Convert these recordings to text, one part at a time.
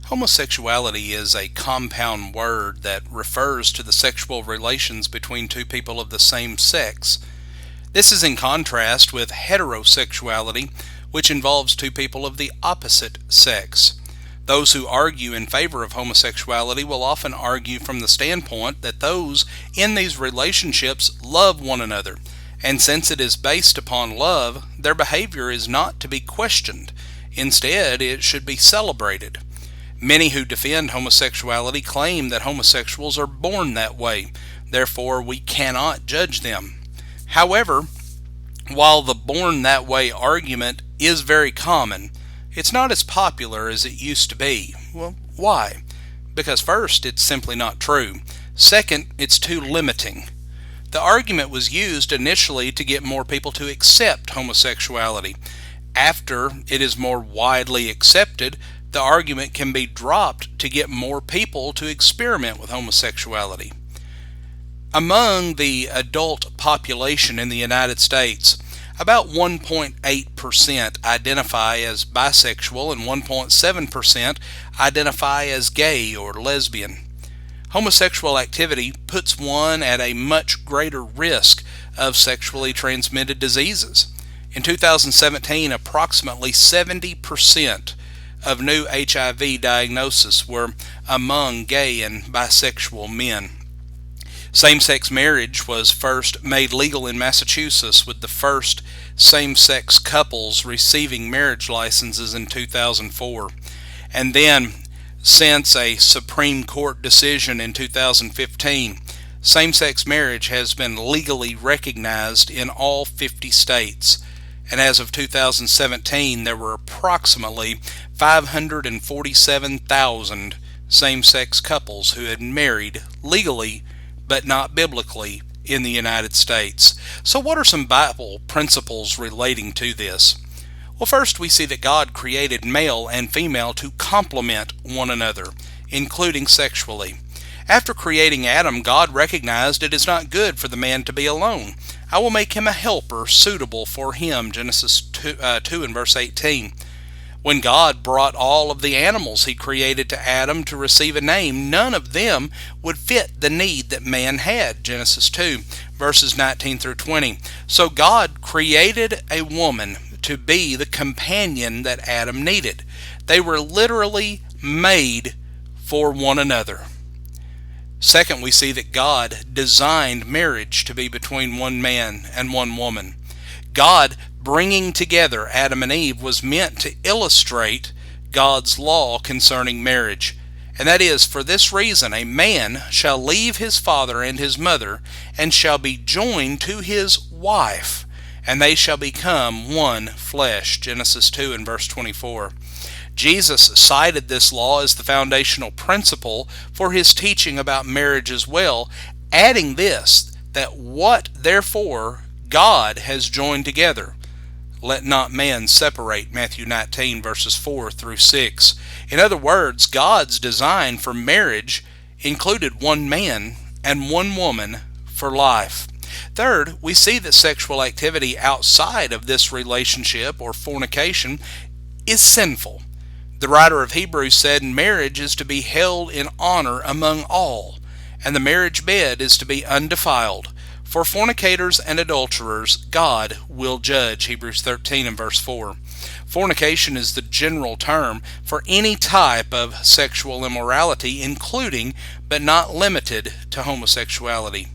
Homosexuality is a compound word that refers to the sexual relations between two people of the same sex. This is in contrast with heterosexuality, which involves two people of the opposite sex. Those who argue in favor of homosexuality will often argue from the standpoint that those in these relationships love one another, and since it is based upon love, their behavior is not to be questioned. Instead, it should be celebrated. Many who defend homosexuality claim that homosexuals are born that way, therefore we cannot judge them. However, while the born that way argument is very common, it's not as popular as it used to be. Well, why? Because first, it's simply not true. Second, it's too limiting. The argument was used initially to get more people to accept homosexuality. After it is more widely accepted, the argument can be dropped to get more people to experiment with homosexuality. Among the adult population in the United States, about 1.8% identify as bisexual and 1.7% identify as gay or lesbian. Homosexual activity puts one at a much greater risk of sexually transmitted diseases. In 2017, approximately 70% of new HIV diagnoses were among gay and bisexual men. Same-sex marriage was first made legal in Massachusetts, with the first same-sex couples receiving marriage licenses in 2004. And then, since a Supreme Court decision in 2015, same-sex marriage has been legally recognized in all 50 states. And as of 2017, there were approximately 547,000 same-sex couples who had married legally but not biblically in the United States. So what are some Bible principles relating to this? Well, first we see that God created male and female to complement one another, including sexually. After creating Adam, God recognized it is not good for the man to be alone. I will make him a helper suitable for him, Genesis 2 and verse 18. When God brought all of the animals he created to Adam to receive a name, none of them would fit the need that man had, Genesis 2, verses 19 through 20. So God created a woman to be the companion that Adam needed. They were literally made for one another. Second, we see that God designed marriage to be between one man and one woman. God bringing together Adam and Eve was meant to illustrate God's law concerning marriage. And that is, for this reason, a man shall leave his father and his mother, and shall be joined to his wife, and they shall become one flesh. Genesis 2 and verse 24. Jesus cited this law as the foundational principle for his teaching about marriage as well, adding this, that what therefore God has joined together, let not man separate, Matthew 19 verses 4 through 6. In other words, God's design for marriage included one man and one woman for life. Third, we see that sexual activity outside of this relationship or fornication is sinful. The writer of Hebrews said marriage is to be held in honor among all, and the marriage bed is to be undefiled. For fornicators and adulterers, God will judge, Hebrews 13 and verse 4. Fornication is the general term for any type of sexual immorality, including but not limited to homosexuality.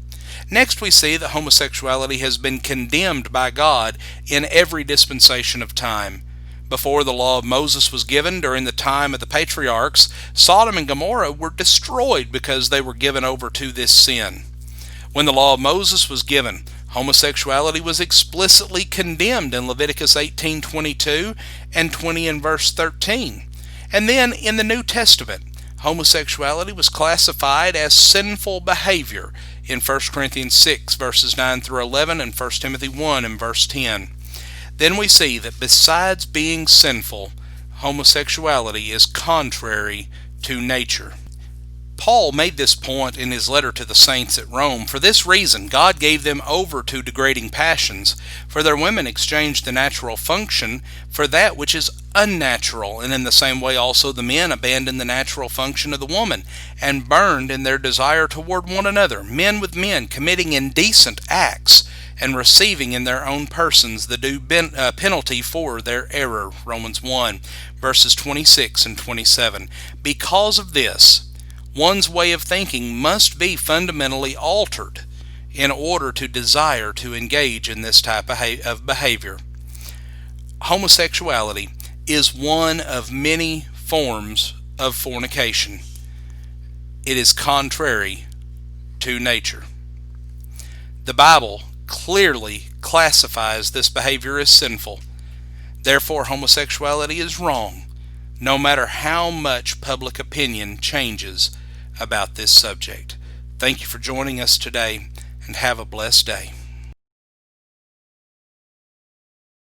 Next, we see that homosexuality has been condemned by God in every dispensation of time. Before the law of Moses was given, during the time of the patriarchs, Sodom and Gomorrah were destroyed because they were given over to this sin. When the law of Moses was given, homosexuality was explicitly condemned in Leviticus 18:22 and 20 in verse 13. And then in the New Testament, homosexuality was classified as sinful behavior in 1 Corinthians 6 verses 9 through 11 and 1 Timothy 1 and verse 10. Then we see that besides being sinful, homosexuality is contrary to nature. Paul made this point in his letter to the saints at Rome. For this reason, God gave them over to degrading passions, for their women exchanged the natural function for that which is unnatural, and in the same way also the men abandoned the natural function of the woman, and burned in their desire toward one another, men with men, committing indecent acts, and receiving in their own persons the due penalty for their error. Romans 1, verses 26 and 27. Because of this, one's way of thinking must be fundamentally altered in order to desire to engage in this type of behavior. Homosexuality is one of many forms of fornication. It is contrary to nature. The Bible clearly classifies this behavior as sinful. Therefore, homosexuality is wrong, no matter how much public opinion changes about this subject. Thank you for joining us today, and have a blessed day.